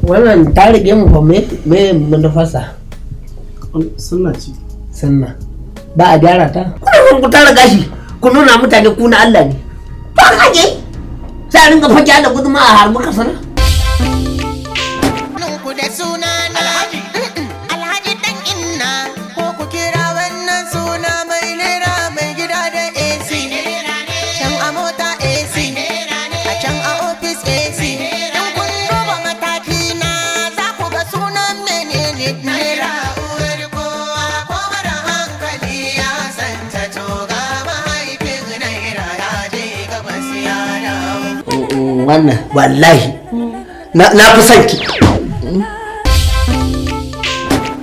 Wannan ta rige mu fa me manufarsa? Sunna ce. Sunna. Ba a gyara ta? Kuna ku tara gashi, ku nuna mutane ku na Allah ne. Ba kage. Sai a ringa fake da guduma a harbu ka sana. Ku da suna na Alhaji dan inna ko ku kira wannan suna mai lera mai gida da AC. Can a mota AC, a can a office AC. Wannan wallahi na fi son ki